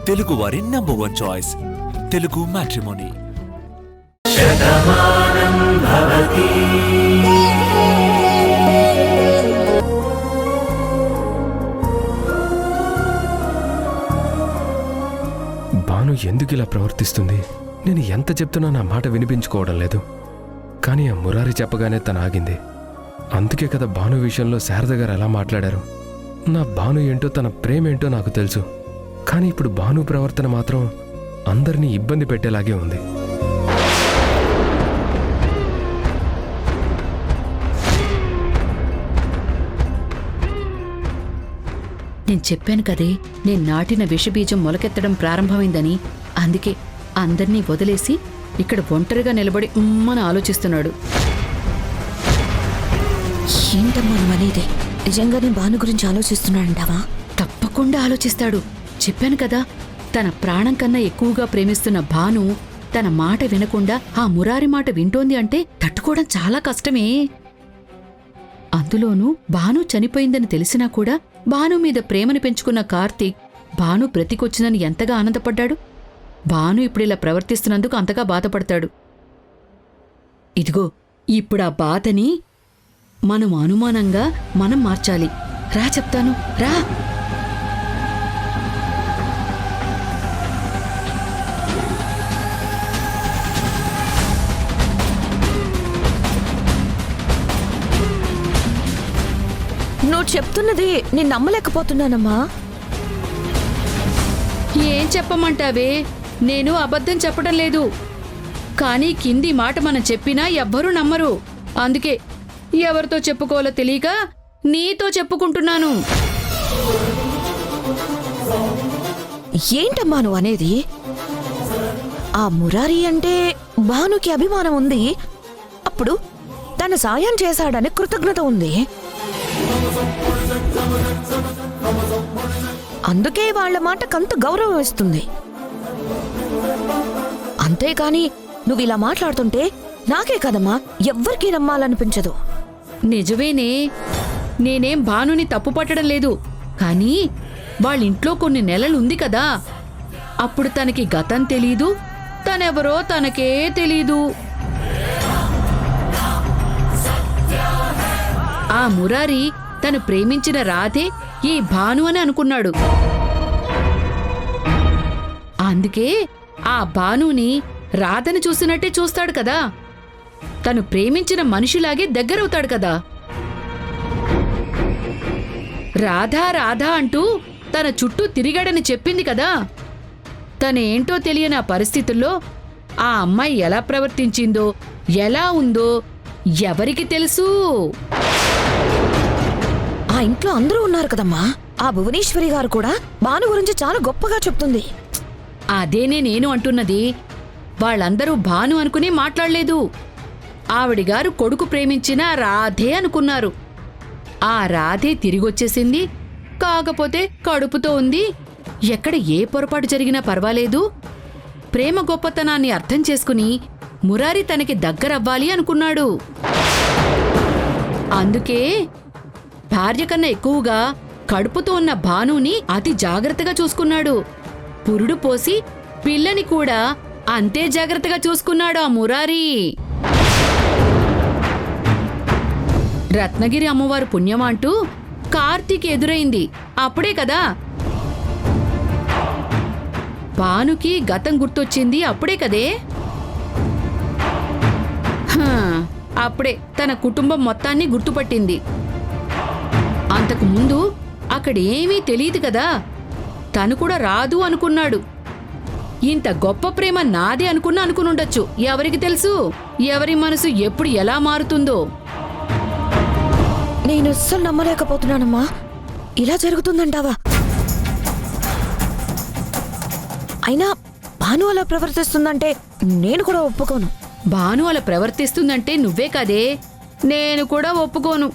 తెలుగువారి number 1 choice Telugu matrimony. Bhanu ఎందుకు ఇలా ప్రవర్తిస్తుంది? నేను ఎంత చెప్తున్నా నా మాట వినిపించుకోవడం లేదు. కానీ ఆ మురారి చెప్పగానే తను ఆగింది. అందుకే కదా భాను విషయంలో శారద గారు ఎలా మాట్లాడారు. నా భాను ఏంటో తన ప్రేమేంటో నాకు తెలుసు. కానీ ఇప్పుడు భాను ప్రవర్తన మాత్రం అందరినీ ఇబ్బంది పెట్టేలాగే ఉంది. నేను చెప్పాను కదే, నేను నాటిన విషబీజం మొలకెత్తడం ప్రారంభమైందని. అందుకే అందర్నీ వదిలేసి ఇక్కడ ఒంటరిగా నిలబడి ఉమ్మని ఆలోచిస్తున్నాడు. ఏంటమ్మా నువ్వనేది? నిజంగానే భాను గురించి ఆలోచిస్తున్నాడంటావా? తప్పకుండా ఆలోచిస్తాడు. చెప్పాను కదా, తన ప్రాణం కన్నా ఎక్కువగా ప్రేమిస్తున్న భాను తన మాట వినకుండా ఆ మురారి మాట వింటోంది అంటే తట్టుకోవడం చాలా కష్టమే. అందులోనూ భాను చనిపోయిందని తెలిసినా కూడా భాను మీద ప్రేమను పెంచుకున్న కార్తీక్ భాను బ్రతికొచ్చిందని ఎంతగా ఆనందపడ్డాడు. భాను ఇప్పుడిలా ప్రవర్తిస్తున్నందుకు అంతగా బాధపడతాడు. ఇదిగో ఇప్పుడా బాధని మనం అనుమానంగా మనం మార్చాలి. రా చెప్తాను, రా. నువ్వు చెప్తున్నది నేను నమ్మలేకపోతున్నానమ్మా. ఏం చెప్పమంటావే? నేను అబద్ధం చెప్పడం లేదు. కానీ కింది మాట మనం చెప్పినా ఎవ్వరూ నమ్మరు. అందుకే ఎవరితో చెప్పుకోవాలో తెలియక నీతో చెప్పుకుంటున్నాను. ఏంటమ్మా నువ్వు అనేది? ఆ మురారి అంటే భానుకి అభిమానం ఉంది. అప్పుడు తన సాయం చేశాడని కృతజ్ఞత ఉంది. అందుకే వాళ్ల మాటకంత గౌరవం ఇస్తుంది. అంతేకాని నువ్వు ఇలా మాట్లాడుతుంటే నాకే కదమ్మా ఎవ్వరికీ నమ్మాలనిపించదు. నిజమేనే, నేనేం భానుని తప్పు పట్టడం లేదు. కానీ వాళ్ళింట్లో కొన్ని నెలలుంది కదా, అప్పుడు తనకి గతం తెలీదు, తనెవరో తనకే తెలీదు. ఆ మురారి తను ప్రేమించిన రాధే ఈ భాను అని అనుకున్నాడు. అందుకే ఆ భానుని రాధని చూసినట్టే చూస్తాడు కదా. తను ప్రేమించిన మనిషిలాగే దగ్గరవుతాడు కదా. రాధా రాధా అంటూ తన చుట్టూ తిరిగాడని చెప్పింది కదా. తనేంటో తెలియని ఆ పరిస్థితుల్లో ఆ అమ్మాయి ఎలా ప్రవర్తించిందో, ఎలా ఉందో ఎవరికి తెలుసు? ఆ ఇంట్లో అందరూ ఉన్నారు కదమ్మా. ఆ భువనేశ్వరి గారు కూడా భాను గురించి చాలా గొప్పగా చెప్తుంది. అదేనే నేను అంటున్నది. వాళ్ళందరూ భాను అనుకుని మాట్లాడలేదు. ఆవిడిగారు కొడుకు ప్రేమించిన రాధే అనుకున్నారు. ఆ రాధే తిరిగొచ్చేసింది. కాకపోతే కడుపుతో ఉంది. ఎక్కడ ఏ పొరపాటు జరిగినా పర్వాలేదు, ప్రేమ గొప్పతనాన్ని అర్థం చేసుకుని మురారి తనకి దగ్గరవ్వాలి అనుకున్నాడు. అందుకే భార్య కన్నా ఎక్కువగా కడుపుతో ఉన్న భానుని అతి జాగ్రత్తగా చూసుకున్నాడు. పురుడు పోసి పిల్లని కూడా అంతే జాగ్రత్తగా చూసుకున్నాడు ఆ మురారి. రత్నగిరి అమ్మవారు పుణ్యమంటూ కార్తీక్ ఎదురైంది అప్పుడే కదా. భానుకి గతం గుర్తొచ్చింది అప్పుడే కదే. అప్పుడే తన కుటుంబం మొత్తాన్ని గుర్తుపట్టింది. అంతకు ముందు అక్కడేమీ తెలియదు కదా. తను కూడా రాదు అనుకున్నాడు. ఇంత గొప్ప ప్రేమ నాదే అనుకునుండొచ్చు. ఎవరికి తెలుసు ఎవరి మనసు ఎప్పుడు ఎలా మారుతుందో. నేను అస్సలు నమ్మలేకపోతున్నానమ్మా. ఇలా జరుగుతుందంటావా? అయినా భాను అలా ప్రవర్తిస్తుందంటే నేను కూడా ఒప్పుకోను. భాను అలా ప్రవర్తిస్తుందంటే నువ్వే కదే, నేను కూడా ఒప్పుకోను.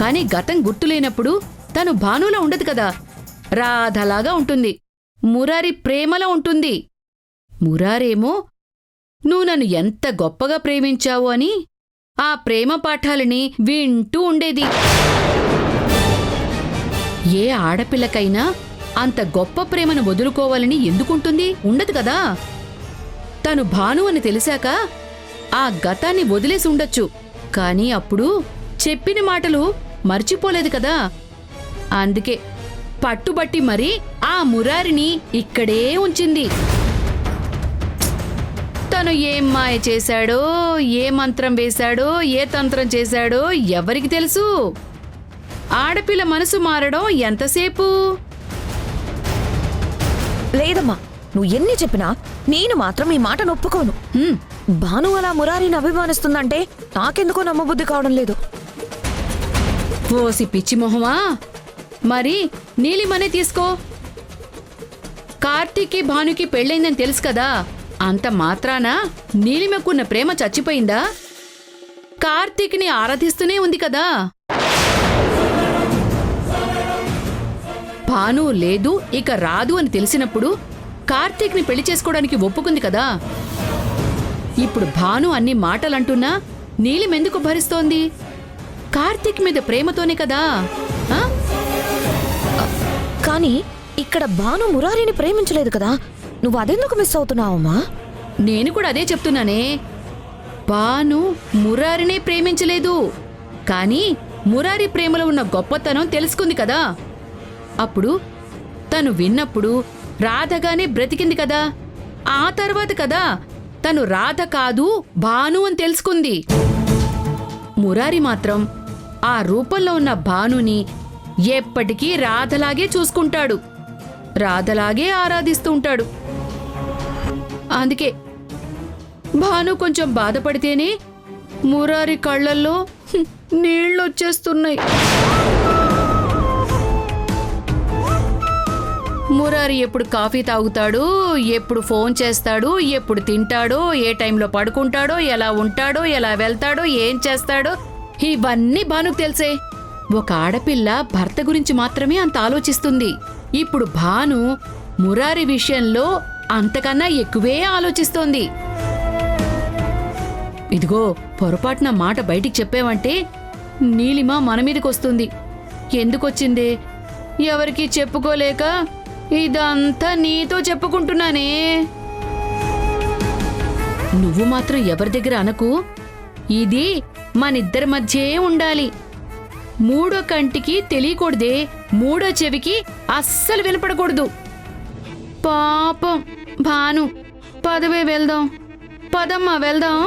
కాని గతం గుర్తులేనప్పుడు తను భానులా ఉండదు కదా. రాధలాగా ఉంటుంది. మురారి ప్రేమలో ఉంటుంది. మురారేమో నువ్వు నన్ను ఎంత గొప్పగా ప్రేమించావు అని ఆ ప్రేమ పాఠాలని వింటూ ఉండేది. ఏ ఆడపిల్లకైనా అంత గొప్ప ప్రేమను వదులుకోవాలని ఎందుకుంటుంది? ఉండదు కదా. తను భాను అని తెలిసాక ఆ గతాన్ని వదిలేసి ఉండొచ్చు, కానీ అప్పుడు చెప్పిన మాటలు మర్చిపోలేదు కదా. అందుకే పట్టుబట్టి మరి ఆ మురారిని ఇక్కడే ఉంచింది. తను ఏం మాయ చేశాడో, ఏ మంత్రం వేశాడో, ఏ తంత్రం చేశాడో ఎవరికి తెలుసు? ఆడపిల్ల మనసు మారడం ఎంతసేపు? లేదమ్మా, నువ్వు ఎన్ని చెప్పినా నేను మాత్రం ఈ మాట నొప్పుకోను. హ్మ్, భాను అలా మురారిని అభిమానిస్తుందంటే నాకెందుకో నమ్మబుద్ధి కావడం లేదు. ఓసి పిచ్చి మొహమా, మరి నీలిమనే తీసుకో. కార్తీక్కి భానుకి పెళ్ళైందని తెలుసు కదా, అంత మాత్రాన నీలిమకున్న ప్రేమ చచ్చిపోయిందా? కార్తీక్ని ఆరాధిస్తూనే ఉంది కదా. భాను లేదు, ఇక రాదు అని తెలిసినప్పుడు కార్తీక్ని పెళ్లి చేసుకోవడానికి ఒప్పుకుంది కదా. ఇప్పుడు భాను అన్ని మాటలంటున్నా నీలిమెందుకు భరిస్తోంది? కార్తీక్ మీద ప్రేమతోనే కదా. ఆ? కానీ ఇక్కడ భాను మురారిని ప్రేమించలేదు కదా, నువ్వు అదెందుకు మిస్ అవుతున్నావమ్మా? నేను కూడా అదే చెప్తున్నానే. భాను మురారినే ప్రేమించలేదు, కానీ మురారి ప్రేమలో ఉన్న గొప్పతనం తెలుసుకుంది కదా. అప్పుడు తను విన్నప్పుడు రాధగానే బ్రతికింది కదా. ఆ తర్వాత కదా తను రాధ కాదు భాను అని తెలుసుకుంది. మురారి మాత్రం ఆ రూపంలో ఉన్న భానుని ఎప్పటికీ రాధలాగే చూసుకుంటాడు, రాధలాగే ఆరాధిస్తూ ఉంటాడు. అందుకే భాను కొంచెం బాధపడితేనే మురారి కళ్ళల్లో నీళ్ళొచ్చేస్తున్నాయి. మురారి ఎప్పుడు కాఫీ తాగుతాడు, ఎప్పుడు ఫోన్ చేస్తాడు, ఎప్పుడు తింటాడో, ఏ టైంలో పడుకుంటాడో, ఎలా ఉంటాడో, ఎలా వెళ్తాడో, ఏం చేస్తాడో ఇవన్నీ భానుకు తెలుసే. ఒక ఆడపిల్ల భర్త గురించి మాత్రమే అంత ఆలోచిస్తుంది. ఇప్పుడు భాను మురారి విషయంలో అంతకన్నా ఎక్కువే ఆలోచిస్తోంది. ఇదిగో పొరపాటున మాట బయటికి చెప్పావంటే నీలిమ మన మీదకొస్తుంది. ఎందుకొచ్చిందే? ఎవరికీ చెప్పుకోలేక ఇదంతా నీతో చెప్పుకుంటున్నానే. నువ్వు మాత్రం ఎవరి దగ్గర అనకు. ఇది మనిద్దరి మధ్యే ఉండాలి. మూడో కంటికి తెలియకూడదే, మూడో చెవికి అస్సలు వినపడకూడదు. పాపం భాను. పదవే వెళ్దాం, పదమ్మా వెళ్దాం.